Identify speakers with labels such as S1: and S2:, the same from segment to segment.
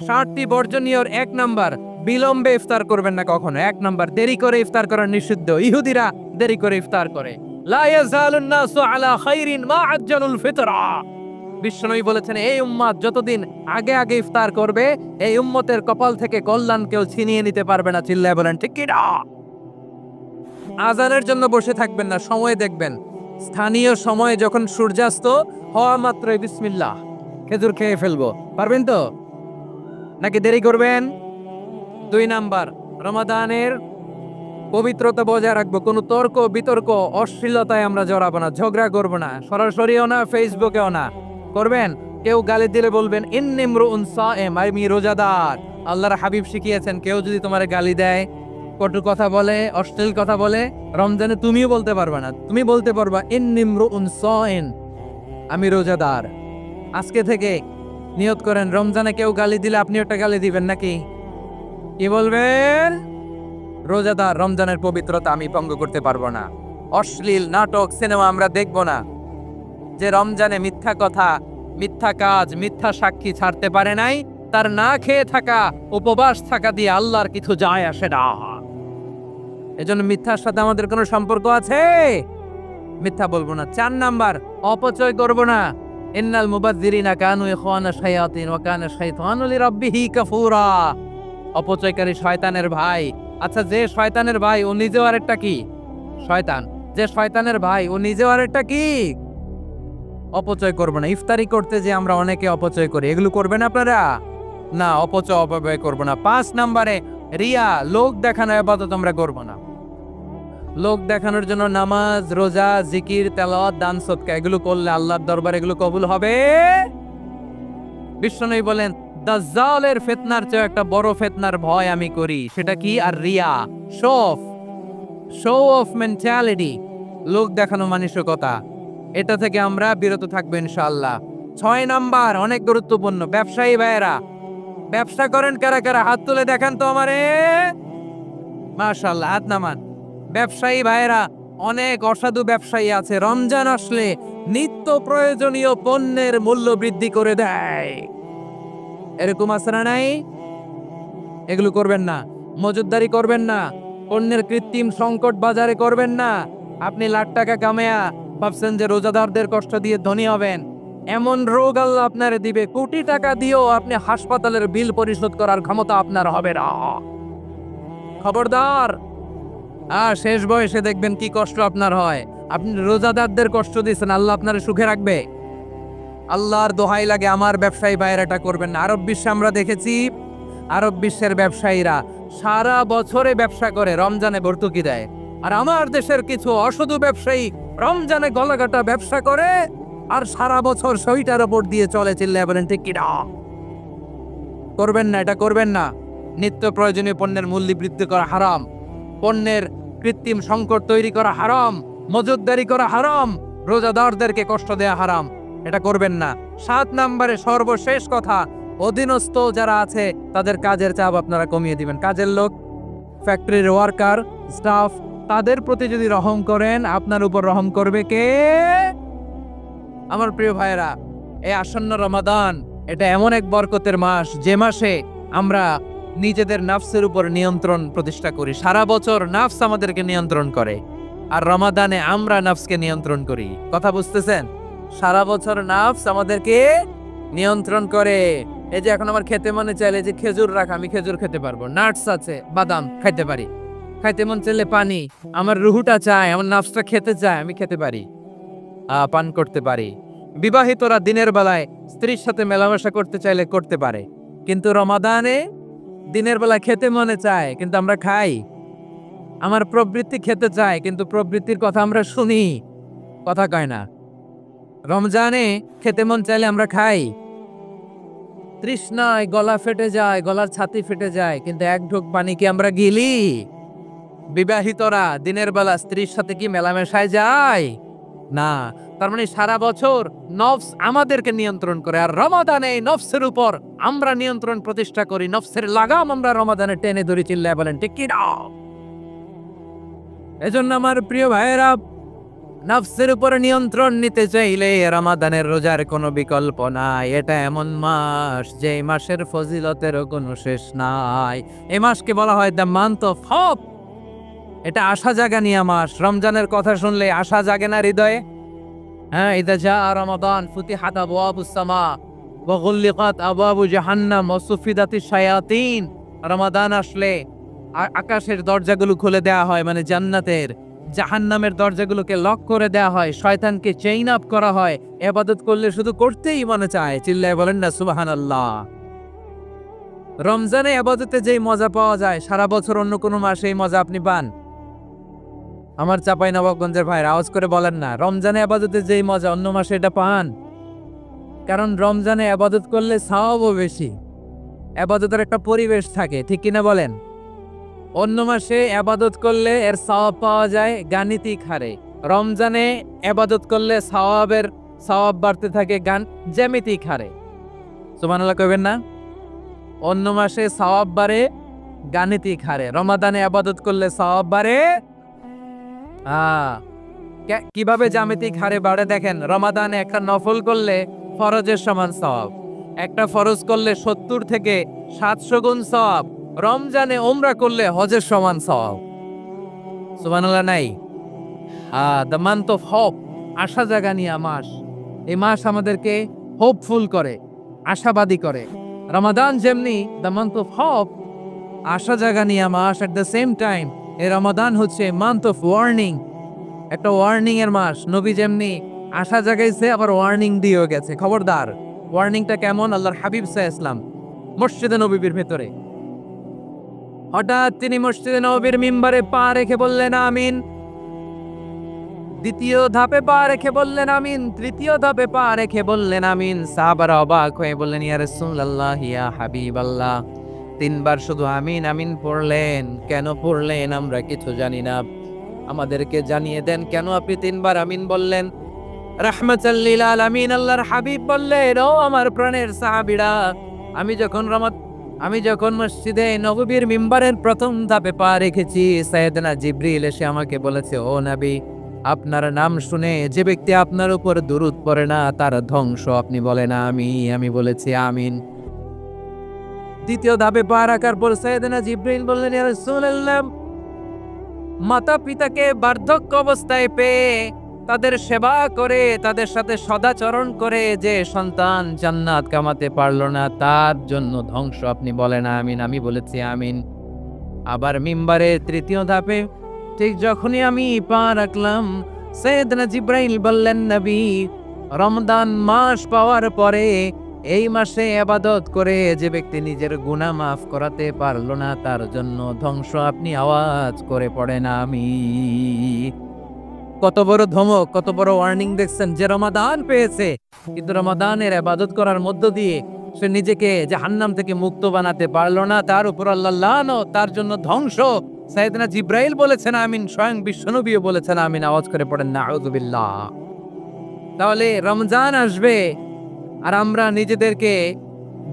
S1: 60টি বর্জনীয়র 1 number, বিলম্বে ইফতার করবেন না কখনো। 1 নাম্বার, দেরি করে ইফতার করা নিষিদ্ধ। ইহুদিরা দেরি করে ইফতার করে। লা ইয়াজালুন নাসু আলা খাইরিন মা আজ্জালুল ফিতরা। বিশ্বনবী বলেছেন, এই উম্মত যতদিন আগে আগে ইফতার করবে, এই উম্মতের কপাল থেকে কল্যাণ কেউ ছিনিয়ে নিতে পারবে না। চিল্লায় বলেন ঠিক কি না? আজানের জন্য বসে থাকবেন না, সময় দেখবেন। স্থানীয় সময় যখন সূর্যাস্ত হওয়া মাত্রই বিসমিল্লাহ, খেজুর খেয়ে ফেলবো। পারবেন তো নাকি দেরি করবেন? 2 নাম্বার, রমাদানের পবিত্রতা বজায় রাখবো। কোনো তর্ক বিতর্ক অশ্লীলতায় আমরা জড়াবো না, ঝগড়া করবো না, সরাসরিও না, ফেসবুকেও না। করবেন কেউ গালি দিলে বলবেন ইন্নিমরুউন সায়েম, আমি রোজাদার। আল্লাহর হাবিব শিখিয়েছেন, কেউ যদি তোমার গালি দেয়, কটু কথা বলে, অশ্লীল কথা বলে, রমজানে তুমিও বলতে পারবে না। তুমি বলতে পারবা ইন্নিমরুউন সায়েম, আমি রোজাদার। আজকে থেকে নিয়ত করেন, রমজানে কেউ গালি দিলে আপনি একটা গালি দিবেন নাকি? কি বলবেন? রোজাদার, রমজানের পবিত্রতা আমি ভঙ্গ করতে পারবো না। অশ্লীল নাটক সিনেমা আমরা দেখব না। যে রমজানে মিথ্যা কথা, মিথ্যা কাজ, মিথ্যা সাক্ষী ছাড়তে পারে নাই, তার না খেয়ে থাকা, উপবাস থাকা দিয়ে আল্লাহর কিছু যায় আসে না। এজন্য মিথ্যার সাথে আমাদের কোনো সম্পর্ক আছে? মিথ্যা বলবো না। 4 নাম্বার, অপচয় করব না। ইন্নাল মুবাযযিরিনা কানু ইখওয়ানা শায়াতিন ওয়া কানা শাইতানু লিরাব্বিহি কাফুরা। অপচয়কারী শয়তানের ভাই। আচ্ছা, যে শয়তানের ভাই ও নিজেও আরেকটা কি? শয়তান। যে শয়তানের ভাই ও নিজেও আরেকটা কি? অপচয় করব না। ইফতারি করতে যে আমরা অনেকে অপচয় করি, এগুলো করবেন আপনারা? না, অপচয় অপব্যয় করব না। 5 নাম্বারে, রিয়া, লোক দেখানো ইবাদত আমরা করব না। লোক দেখানোর জন্য নামাজ, রোজা, জিকির, তেলাওয়াত, দান, সদকা এগুলো করলে আল্লাহর দরবারে এগুলো কবুল হবে? বিশ্বনবী বলেন, দাজ্জালের ফিতনার চেয়ে একটা বড় ফিতনার ভয় আমি করি। সেটা কি? আর রিয়া, শো অফ মেন্টালিটি, লোক দেখানো মানসিকতা। এটা থেকে আমরা বিরত থাকবো ইনশাআল্লাহ। 6 নাম্বার, অনেক গুরুত্বপূর্ণ। ব্যবসায়ী ভাইয়েরা, ব্যবসা করেন কারা কারা? হাত তুলে দেখান তো আমারে। মাশাআল্লাহ, হাত নামান। ব্যবসায়ী ভাইয়েরা, অনেক অসাধু ব্যবসায়ী আছে, রমজান আসলে নিত্য প্রয়োজনীয় পণ্যের মূল্য বৃদ্ধি করে দেয়। এরকম আছে না নাই? এগুলো করবেন না। মজুদদারি করবেন না। পণ্যের কৃত্রিম সংকট বাজারে করবেন না। আপনি লাখ টাকা কামায়া ভাবছেন যে রোজাদারদের কষ্ট দিয়ে ধনী হবেন। এমন রোগ আল্লাহ আপনারে দিবে, কোটি টাকা দিয়েও আপনি হাসপাতালের বিল পরিশোধ করার ক্ষমতা আপনার হবে না। খবরদার। শেষ বয়সে দেখবেন কি কষ্ট আপনার হয়। আপনি রোজাদারদের কষ্ট দিচ্ছেন, আল্লাহ আপনারে সুখে রাখবে? আল্লাহর দোহাই লাগে, আমার ব্যবসায়ী ভাইয়েরা এটা করবেন না। আরব বিশ্বে আমরা দেখেছি, আরব বিশ্বের ব্যবসায়ীরা সারা বছরে ব্যবসা করে, রমজানে ভর্তুকি দেয়। আর আমার দেশের কিছু অসাধু ব্যবসায়ী রমজানে গলাকাটা ব্যবসা করে আর সারা বছর সইটার ওপর দিয়ে চলে। চিল্লায় বলেন ঠিক কি না? করবেন না, এটা করবেন না। নিত্য প্রয়োজনীয় পণ্যের মূল্য বৃদ্ধি করা হারাম, পণ্যের কৃত্রিম সংকট তৈরি করা হারাম, মজুদদারি করা হারাম, রোজাদারদেরকে কষ্ট দেয়া হারাম। এটা করবেন না। 7 নাম্বারে, সর্বশেষ কথা, অধীনস্থ যারা আছে তাদের কাজের চাপ আপনারা কমিয়ে দিবেন। কাজের লোক, ফ্যাক্টরির ওয়ার্কার, স্টাফ, তাদের প্রতি যদি রহম করেন, আপনার উপর রহম করবে কে? আমার প্রিয় ভাইয়েরা, এই আসন্ন রমাদান, এটা এমন এক বরকতের মাস, যে মাসে আমরা নিজেদের নাফসের উপর নিয়ন্ত্রণ প্রতিষ্ঠা করি। সারা বছর নাফস আমাদেরকে নিয়ন্ত্রণ করে, আর রমাদানে আমরা নাফসকে নিয়ন্ত্রণ করি। কথা বুঝতেছেন? সারা বছর নাফস আমাদেরকে নিয়ন্ত্রণ করে। এই যে এখন আমার খেতে মনে চাইলে যে খেজুর রাখ, আমি খেজুর খেতে পারবো, নাটস আছে, বাদাম খাইতে পারি। খাইতে মন চাইলে পানি, আমার রুহুটা চায়, আমার নাফসটা খেতে চায়, আমি খেতে পারি, পান করতে পারি। বিবাহিতরা দিনের বেলায় স্ত্রীর সাথে মেলামেশা করতে চাইলে করতে পারে, কিন্তু রমাদানে দিনের বেলায় খেতে মনে চায় কিন্তু আমরা খাই। আমার প্রবৃত্তি খেতে চায় কিন্তু প্রবৃত্তির কথা আমরা শুনি, কথা কয় না। রমজানে খেতে মন চাইলে আমরা খাই। তৃষ্ণায় গলা ফেটে যায়, গলার ছাতি ফেটে যায়, কিন্তু এক ঢোক পানি কি আমরা গিলি? বিবাহিতরা দিনের বেলা স্ত্রীর সাথে কি মেলামেশায় যায়? না। তার মানে সারা বছর নফস আমাদেরকে নিয়ন্ত্রণ করে, আর রমাদানে নফসের উপর আমরা নিয়ন্ত্রণ প্রতিষ্ঠা করি। নফসের লাগাম আমরা রমাদানে টেনে ধরি। চিল্লায় বলেন ঠিক কি না? এজন্য আমার প্রিয় ভাইয়েরা, নফসের উপরে নিয়ন্ত্রণ নিতে চাইলে রমাদানের রোজার কোনো বিকল্প নাই। এটা এমন মাস যে মাসের ফজিলতেরও কোনো শেষ নাই। এই মাসকে বলা হয় দ্য মান্থ অফ হোপ। এটা আশা জাগানিয়া মাস। রমজানের কথা শুনলে আশা জাগে না হৃদয়ে? হ্যাঁ, ইদা জা রমাদান ফুতিহাত আবওয়াবুস সামা ওয়া গুল্লিকাত আবওয়াবু জাহান্নাম ওয়া সুফিদাতিশ শায়াতিন। রমাদান আসলে আকাশের দরজাগুলো খুলে দেয়া হয়, মানে জান্নাতের। জাহান্নামের দরজাগুলোকে লক করে দেয়া হয়, শয়তানকে চেইন আপ করা হয়। ইবাদত করলে শুধু করতেই মনে চায়। চিল্লায় বলেন না সুবহানাল্লাহ। রমজানে ইবাদতে যেই মজা পাওয়া যায় সারা বছর অন্য কোনো মাসে এই মজা আপনি পান? আমার চাঁপাইনবাবগঞ্জের ভাইরা আওয়াজ করে বলেন না, রমজানে ইবাদতে যেই মজা অন্য মাসে এটা পান? কারণ রমজানে ইবাদত করলে সওয়াবও বেশি, ইবাদতের একটা পরিবেশ থাকে, ঠিক কিনা বলেন? অন্য মাসে ইবাদত করলে এর সওয়াব পাওয়া যায় গাণিতিক হারে, রমজানে ইবাদত করলে সওয়াব বাড়তে থাকে জ্যামিতিক হারে। সুবহানাল্লাহ কইবেন না? অন্য মাসে সওয়াব বাড়ে গাণিতিক হারে, রমাদানে ইবাদত করলে সওয়াব বাড়ে কিভাবে জ্যামিতিক হারে বাড়ে দেখেন। রমাদানে একটা নফল করলে ফরজের সমান সওয়াব, একটা ফরজ করলে 70 থেকে 700 গুণ সওয়াব, রমজানে ওমরা করলে হজের সমান সওয়াব। সুবহানাল্লাহ নাই? দ্য মান্থ অফ হোপ, আশা জাগানিয়া মাস। এই মাস আমাদেরকে হোপফুল করে, আশাবাদী করে। রমাদান যেমনি দ্য মান্থ অফ হোপ, আশা জাগানিয়া মাস, এট দ্য সেম টাইম এই রমাদান হচ্ছে মান্থ অফ ওয়ার্নিং, একটা ওয়ার্নিং এর মাস। নবী যেমনি আশা জাগাইছে আবার ওয়ার্নিং দিয়েও গেছে। খবরদার। ওয়ার্নিংটা কেমন? আল্লাহর হাবিব সাল্লাল্লাহু আলাইহি ওয়াসাল্লাম মসজিদে নববীর ভেতরে হঠাৎ তিনি মসজিদে নববীর মিম্বারে পা রেখে বললেন আমিন। দ্বিতীয় ধাপে পা রেখে বললেন আমিন, তৃতীয় ধাপে পা রেখে বললেন আমিন। সাহাবারা অবাক হয়ে বললেন ইয়া রাসূলুল্লাহ, ইয়া হাবিবাল্লাহ, 3 বার শুধু আমিন আমিন পড়লেন, কেন পড়লেন আমরা কিছু জানি না, আমাদেরকে জানিয়ে দেন কেন আপনি 3 বার আমিন বললেন। রাহমাতাল লিল আলামিন আল্লাহর হাবিব বললেন, ও আমার প্রাণের সাহাবীরা, আমি যখন মসজিদে নববীর মিম্বারের প্রথম ধাপে পা রেখেছি, সাইয়েদনা জিবরিল এসে আমাকে বলেছে, ও নবী, আপনার নাম শুনে যে ব্যক্তি আপনার উপর দুরূদ পড়ে না তার ধ্বংস। আপনি বলেন আমি বলেছি আমিন। দ্বিতীয় ধাপে পা রাখার পর সাইয়েদনা জিবরিল বললেন, ইয়া রাসূলুল্লাহ, মাতা পিতাকে বার্ধক্য অবস্থায় পেয়ে তাদের সেবা করে, তাদের সাথে সদাচরণ করে যে সন্তান জান্নাত কামাতে পারলো না তার জন্য ধ্বংস। আপনি বলেন আমিন। আমি বলেছি আমিন। আবার মিম্বারে তৃতীয় ধাপে ঠিক যখনই আমি পা রাখলাম, সাইয়েদনা জিবরাইল বললেন, নবী, রমজান মাস পাওয়ার পরে এই মাসে ইবাদত করে যে ব্যক্তি নিজের গুনাহ মাফ করাতে পারলো না তার জন্য ধ্বংস। আপনি আওয়াজ করে পড়েন আমিন। কত বড় ধমক, কত বড় ওয়ার্নিং দেখছেন। যে রমাদান পেয়েছে কিন্তু রমাদানের ইবাদত করার মধ্য দিয়ে সে নিজেকে জাহান্নাম থেকে মুক্ত বানাতে পারলো না, তার উপর আল্লাহ লানত, তার জন্য ধ্বংস। সাইয়েদনা জিবরাইল বলেছেন আমিন, স্বয়ং বিশ্বনবীও বলেছেন আমিন। আওয়াজ করে পড়েন নাউযুবিল্লাহ। তাহলে রমজান আসবে আর আমরা নিজেদেরকে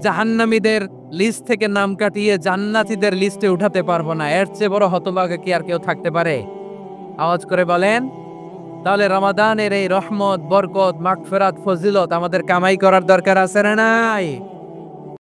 S1: জাহান্নামীদের লিস্ট থেকে নাম কাটিয়ে জান্নাতীদের লিস্টে উঠাতে পারবো না। এর চেয়ে বড় হতভাগা কি আর কেউ থাকতে পারে? আওয়াজ করে বলেন। তাহলে রমাদানের এই রহমত, বরকত, মাগফিরাত, ফজিলত আমাদের কামাই করার দরকার আছে না নাই?